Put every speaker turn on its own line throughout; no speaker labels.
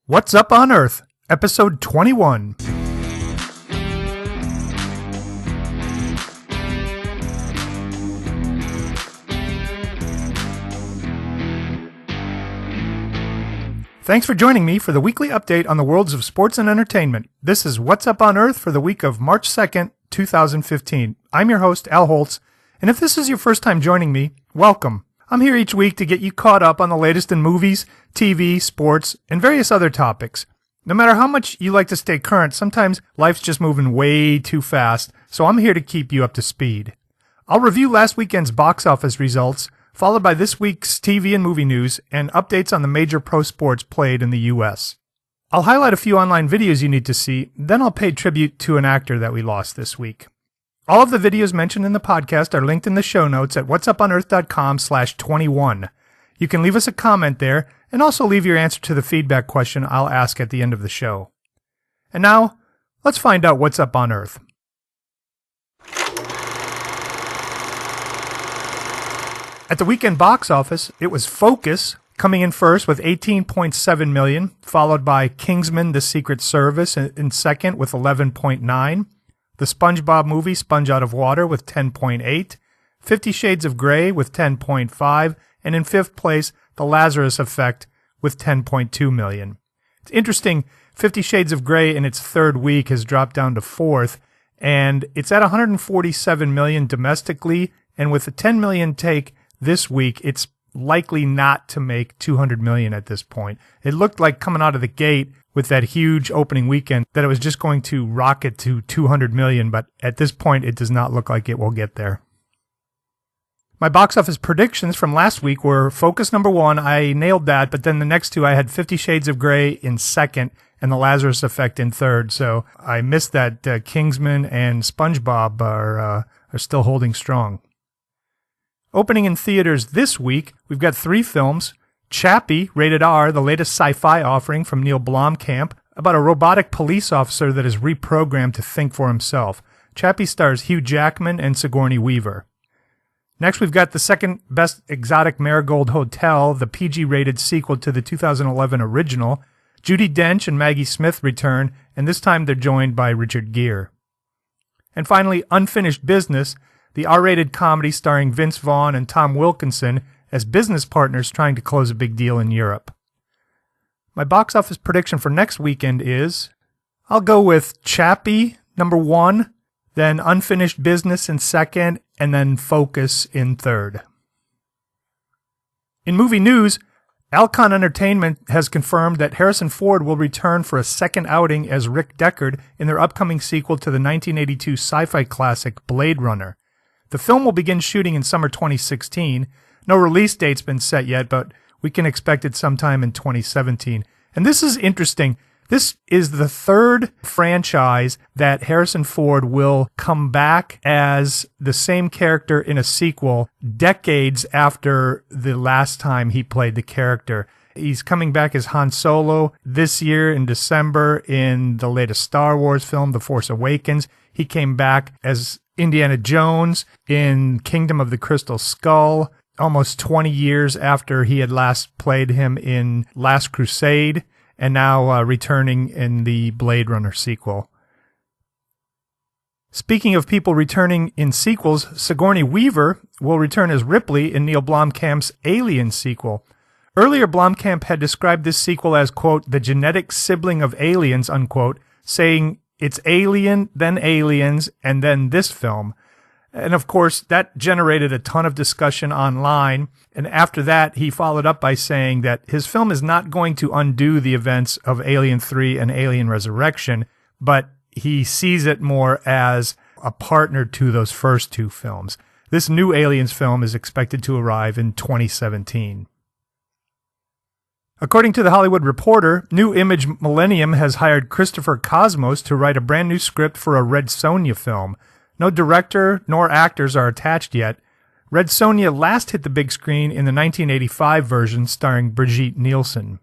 What's Up on Earth, Episode 21. Thanks for joining me for the weekly update on the worlds of sports and entertainment. This is What's Up on Earth for the week of March 2nd, 2015. I'm your host, Al Holtz, and if this is your first time joining me, welcome. I'm here each week to get you caught up on the latest in movies, TV, sports, and various other topics. No matter how much you like to stay current, sometimes life's just moving way too fast, so I'm here to keep you up to speed. I'll review last weekend's box office results, followed by this week's TV and movie news, and updates on the major pro sports played in the U.S. I'll highlight a few online videos you need to see, then I'll pay tribute to an actor that we lost this week. All of the videos mentioned in the podcast are linked in the show notes at whatsuponearth.com/21. You can leave us a comment there, and also leave your answer to the feedback question I'll ask at the end of the show. And now, let's find out what's up on Earth. At the weekend box office, it was Focus, coming in first with $18.7 million, followed by Kingsman: The Secret Service in second with $11.9, the SpongeBob movie Sponge Out of Water with $10.8, 50 Shades of Grey with $10.5, and in fifth place, The Lazarus Effect with $10.2 million. It's interesting, 50 Shades of Grey in its third week has dropped down to fourth, and it's at $147 million domestically, and with a $10 million take this week, it's likely not to make $200 million at this point. It looked like coming out of the gate with that huge opening weekend that it was just going to rocket to $200 million, but at this point, it does not look like it will get there. My box office predictions from last week were Focus number 1, I nailed that, but then the next two I had 50 Shades of Grey in second and The Lazarus Effect in third, so I missed that Kingsman and SpongeBob are still holding strong. Opening in theaters this week, we've got 3 films. Chappie, rated R, the latest sci-fi offering from Neil Blomkamp, about a robotic police officer that is reprogrammed to think for himself. Chappie stars Hugh Jackman and Sigourney Weaver. Next, we've got the second best exotic Marigold Hotel, the PG-rated sequel to the 2011 original. Judi Dench and Maggie Smith return, and this time they're joined by Richard Gere. And finally, Unfinished Business, the R-rated comedy starring Vince Vaughn and Tom Wilkinson as business partners trying to close a big deal in Europe. My box office prediction for next weekend is, I'll go with Chappie, number 1, then Unfinished Business in second, and then Focus in third. In movie news, Alcon Entertainment has confirmed that Harrison Ford will return for a second outing as Rick Deckard in their upcoming sequel to the 1982 sci-fi classic Blade Runner. The film will begin shooting in summer 2016. No release date's been set yet, but we can expect it sometime in 2017. And this is interesting. This is the third franchise that Harrison Ford will come back as the same character in a sequel decades after the last time he played the character. He's coming back as Han Solo this year in December in the latest Star Wars film, The Force Awakens. He came back as Indiana Jones in Kingdom of the Crystal Skull, almost 20 years after he had last played him in Last Crusade, and now returning in the Blade Runner sequel. Speaking of people returning in sequels, Sigourney Weaver will return as Ripley in Neil Blomkamp's Alien sequel. Earlier, Blomkamp had described this sequel as, quote, the genetic sibling of Aliens, unquote, saying it's Alien, then Aliens, and then this film. And of course, that generated a ton of discussion online. And after that, he followed up by saying that his film is not going to undo the events of Alien 3 and Alien Resurrection, but he sees it more as a partner to those first two films. This new Aliens film is expected to arrive in 2017. According to The Hollywood Reporter, New Image Millennium has hired Christopher Cosmos to write a brand new script for a Red Sonja film. No director nor actors are attached yet. Red Sonja last hit the big screen in the 1985 version starring Brigitte Nielsen.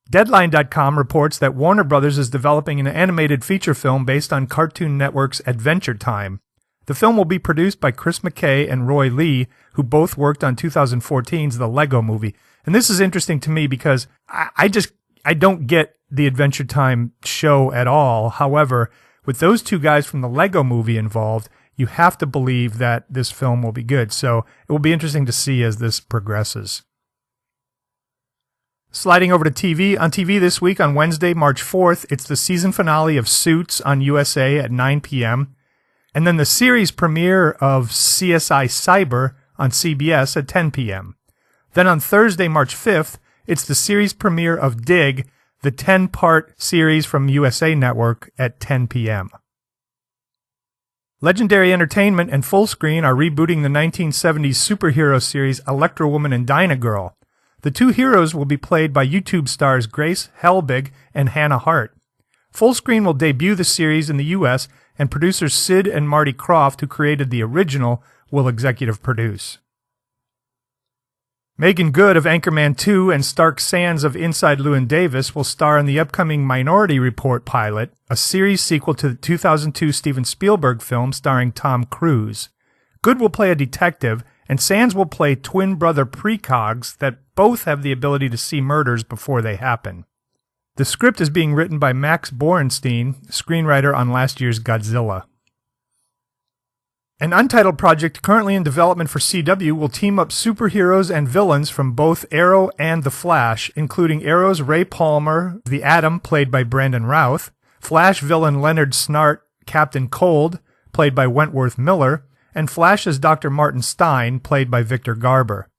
Deadline.com reports that Warner Brothers is developing an animated feature film based on Cartoon Network's Adventure Time. The film will be produced by Chris McKay and Roy Lee, who both worked on 2014's The Lego Movie. And this is interesting to me because I just I don't get the Adventure Time show at all. However, with those two guys from the Lego movie involved, you have to believe that this film will be good. So it will be interesting to see as this progresses. Sliding over to TV. On TV this week on Wednesday, March 4th, it's the season finale of Suits on USA at 9 p.m. And then the series premiere of CSI Cyber on CBS at 10 p.m. Then on Thursday, March 5th, it's the series premiere of Dig, the 10-part series from USA Network at 10 p.m. Legendary Entertainment and Fullscreen are rebooting the 1970s superhero series Electro Woman and Dyna Girl. The two heroes will be played by YouTube stars Grace Helbig and Hannah Hart. Fullscreen will debut the series in the U.S., and producers Sid and Marty Krofft, who created the original, will executive produce. Megan Good of Anchorman 2 and Stark Sands of Inside Llewyn Davis will star in the upcoming Minority Report pilot, a series sequel to the 2002 Steven Spielberg film starring Tom Cruise. Good will play a detective, and Sands will play twin brother precogs that both have the ability to see murders before they happen. The script is being written by Max Borenstein, screenwriter on last year's Godzilla. An untitled project currently in development for CW will team up superheroes and villains from both Arrow and The Flash, including Arrow's Ray Palmer, the Atom, played by Brandon Routh, Flash villain Leonard Snart, Captain Cold, played by Wentworth Miller, and Flash's Dr. Martin Stein, played by Victor Garber.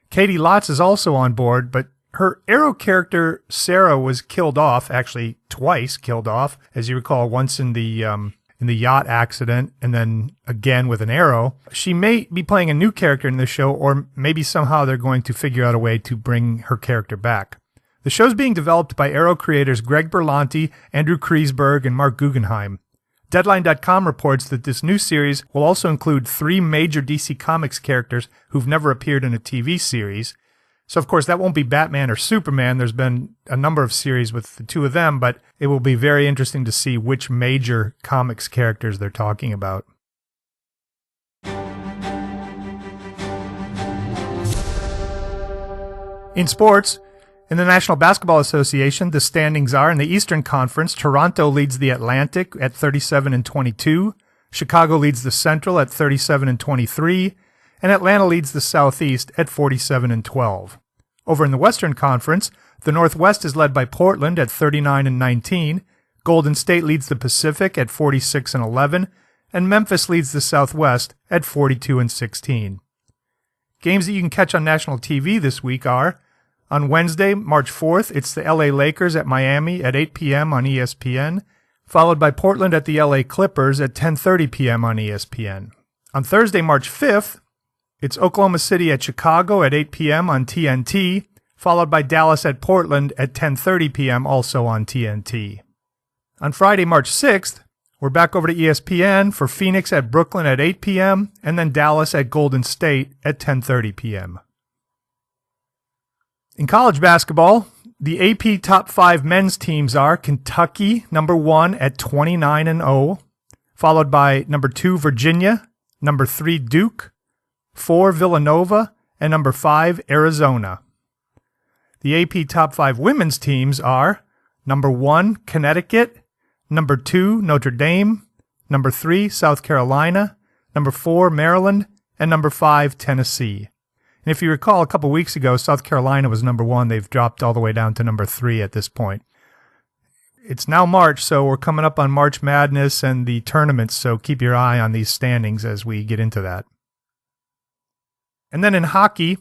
Katie Lotz is also on board, but her Arrow character, Sarah, was killed off, actually twice killed off, as you recall, once in the yacht accident and then again with an arrow. She may be playing a new character in the show, or maybe somehow they're going to figure out a way to bring her character back. The show's being developed by Arrow creators Greg Berlanti, Andrew Kreisberg, and Mark Guggenheim. Deadline.com reports that this new series will also include 3 major DC Comics characters who've never appeared in a TV series. So, of course, that won't be Batman or Superman. There's been a number of series with the two of them, but it will be very interesting to see which major comics characters they're talking about. In sports, in the National Basketball Association, the standings are in the Eastern Conference. Toronto leads the Atlantic at 37-22. Chicago leads the Central at 37-23. And Atlanta leads the Southeast at 47-12. Over in the Western Conference, the Northwest is led by Portland at 39-19. Golden State leads the Pacific at 46-11. And Memphis leads the Southwest at 42-16. Games that you can catch on national TV this week are: on Wednesday, March 4th, it's the LA Lakers at Miami at 8 p.m. on ESPN, followed by Portland at the LA Clippers at 10:30 p.m. on ESPN. On Thursday, March 5th, it's Oklahoma City at Chicago at 8 p.m. on TNT, followed by Dallas at Portland at 10:30 p.m. also on TNT. On Friday, March 6th, we're back over to ESPN for Phoenix at Brooklyn at 8 p.m. and then Dallas at Golden State at 10:30 p.m. In college basketball, the AP top 5 men's teams are Kentucky, number 1 at 29-0, followed by number 2 Virginia, number 3 Duke, 4 Villanova, and number 5 Arizona. The AP top 5 women's teams are number 1 Connecticut, number 2 Notre Dame, number 3 South Carolina, number 4 Maryland, and number 5 Tennessee. And if you recall, a couple weeks ago, South Carolina was number 1. They've dropped all the way down to number 3 at this point. It's now March, so we're coming up on March Madness and the tournaments, so keep your eye on these standings as we get into that. And then in hockey,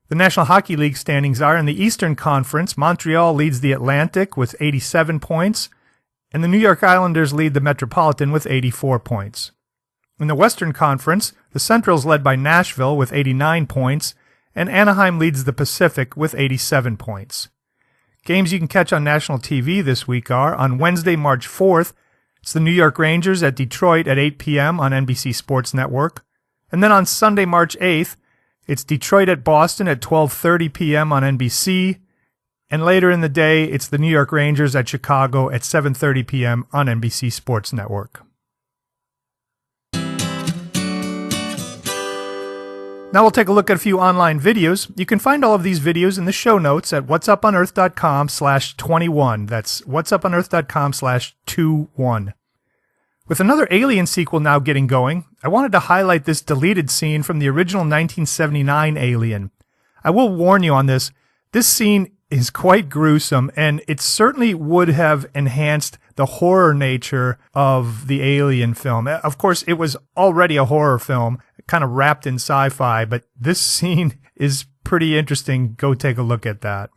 the National Hockey League standings are: in the Eastern Conference, Montreal leads the Atlantic with 87 points, and the New York Islanders lead the Metropolitan with 84 points. In the Western Conference, the Central's led by Nashville with 89 points, and Anaheim leads the Pacific with 87 points. Games you can catch on national TV this week are: on Wednesday, March 4th, it's the New York Rangers at Detroit at 8 p.m. on NBC Sports Network. And then on Sunday, March 8th, it's Detroit at Boston at 12:30 p.m. on NBC. And later in the day, it's the New York Rangers at Chicago at 7:30 p.m. on NBC Sports Network. Now we'll take a look at a few online videos. You can find all of these videos in the show notes at whatsuponearth.com/21. That's whatsuponearth.com/21. With another Alien sequel now getting going, I wanted to highlight this deleted scene from the original 1979 Alien. I will warn you on this. This scene is quite gruesome, and it certainly would have enhanced the horror nature of the Alien film. Of course, it was already a horror film, kind of wrapped in sci-fi, but this scene is pretty interesting. Go take a look at that.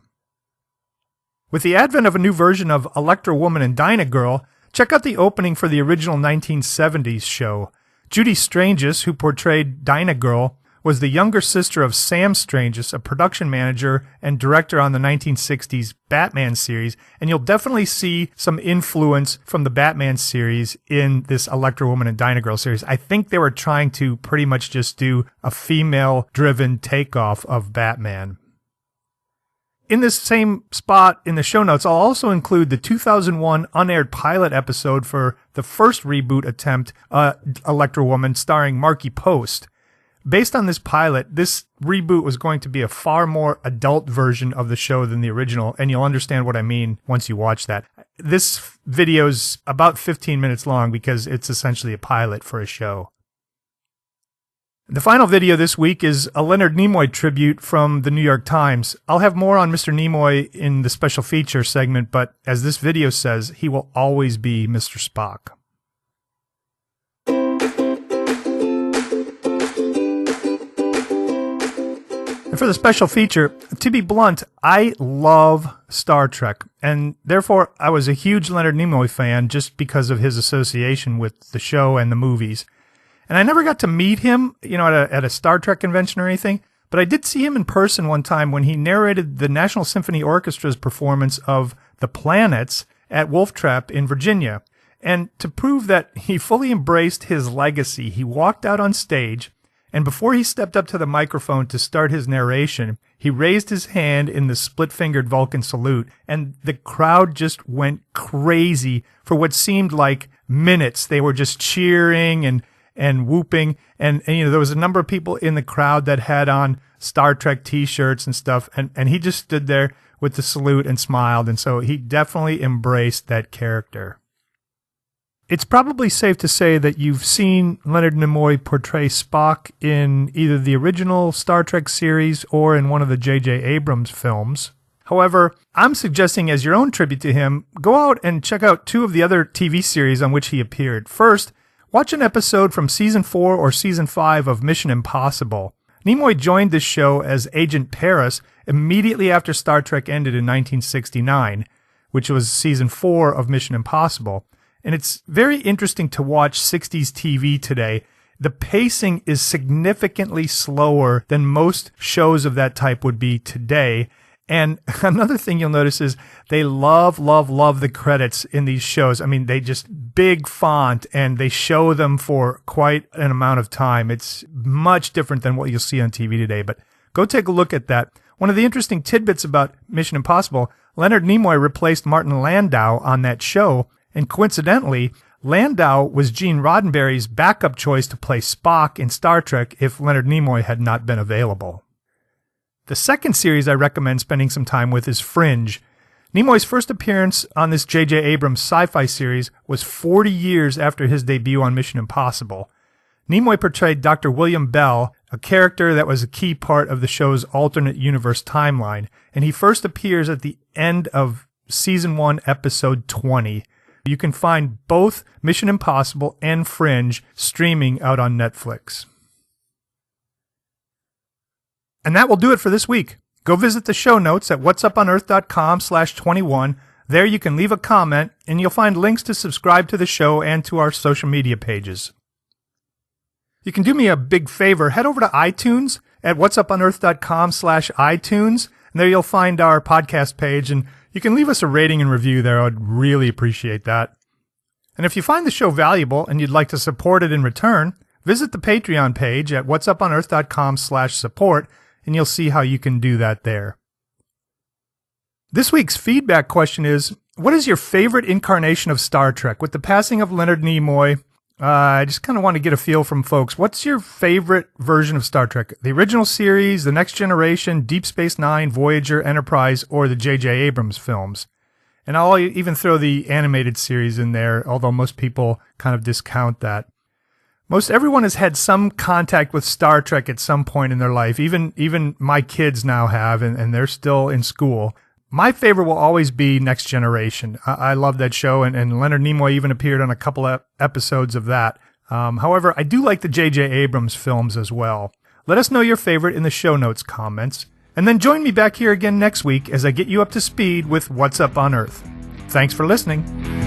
With the advent of a new version of Electra Woman and Dyna Girl, check out the opening for the original 1970s show. Judy Strangis, who portrayed Dyna Girl, was the younger sister of Sam Strangis, a production manager and director on the 1960s Batman series, and you'll definitely see some influence from the Batman series in this Electra Woman and Dyna Girl series. I think they were trying to pretty much just do a female-driven takeoff of Batman. In this same spot in the show notes, I'll also include the 2001 unaired pilot episode for the first reboot attempt, Electra Woman, starring Marky Post. Based on this pilot, this reboot was going to be a far more adult version of the show than the original, and you'll understand what I mean once you watch that. This video's about 15 minutes long because it's essentially a pilot for a show. The final video this week is a Leonard Nimoy tribute from the New York Times. I'll have more on Mr. Nimoy in the special feature segment, but as this video says, he will always be Mr. Spock. And for the special feature, to be blunt, I love Star Trek, and therefore I was a huge Leonard Nimoy fan just because of his association with the show and the movies. And I never got to meet him, at a Star Trek convention or anything, but I did see him in person one time when he narrated the National Symphony Orchestra's performance of The Planets at Wolf Trap in Virginia. And to prove that he fully embraced his legacy, he walked out on stage, and before he stepped up to the microphone to start his narration, he raised his hand in the split-fingered Vulcan salute, and the crowd just went crazy for what seemed like minutes. They were just cheering and whooping, and there was a number of people in the crowd that had on Star Trek t-shirts and stuff, and he just stood there with the salute and smiled, and so he definitely embraced that character. It's probably safe to say that you've seen Leonard Nimoy portray Spock in either the original Star Trek series or in one of the J.J. Abrams films. However, I'm suggesting as your own tribute to him, go out and check out 2 of the other TV series on which he appeared. First, watch an episode from Season 4 or Season 5 of Mission Impossible. Nimoy joined this show as Agent Paris immediately after Star Trek ended in 1969, which was Season 4 of Mission Impossible. And it's very interesting to watch 60s TV today. The pacing is significantly slower than most shows of that type would be today. And another thing you'll notice is they love the credits in these shows. I mean, they just big font, and they show them for quite an amount of time. It's much different than what you'll see on TV today, but go take a look at that. One of the interesting tidbits about Mission Impossible, Leonard Nimoy replaced Martin Landau on that show, and coincidentally, Landau was Gene Roddenberry's backup choice to play Spock in Star Trek if Leonard Nimoy had not been available. The second series I recommend spending some time with is Fringe. Nimoy's first appearance on this J.J. Abrams sci-fi series was 40 years after his debut on Mission Impossible. Nimoy portrayed Dr. William Bell, a character that was a key part of the show's alternate universe timeline, and he first appears at the end of Season 1, Episode 20. You can find both Mission Impossible and Fringe streaming out on Netflix. And that will do it for this week. Go visit the show notes at whatsuponearth.com/21. There you can leave a comment, and you'll find links to subscribe to the show and to our social media pages. You can do me a big favor. Head over to iTunes at whatsuponearth.com/iTunes, and there you'll find our podcast page, and you can leave us a rating and review there. I'd really appreciate that. And if you find the show valuable and you'd like to support it in return, visit the Patreon page at whatsuponearth.com/support, and you'll see how you can do that there. This week's feedback question is, what is your favorite incarnation of Star Trek? With the passing of Leonard Nimoy, I just kind of want to get a feel from folks. What's your favorite version of Star Trek? The original series, The Next Generation, Deep Space Nine, Voyager, Enterprise, or the J.J. Abrams films? And I'll even throw the animated series in there, although most people kind of discount that. Most everyone has had some contact with Star Trek at some point in their life. Even my kids now have, and they're still in school. My favorite will always be Next Generation. I love that show, and Leonard Nimoy even appeared on a couple of episodes of that. However, I do like the J.J. Abrams films as well. Let us know your favorite in the show notes comments. And then join me back here again next week as I get you up to speed with What's Up on Earth. Thanks for listening.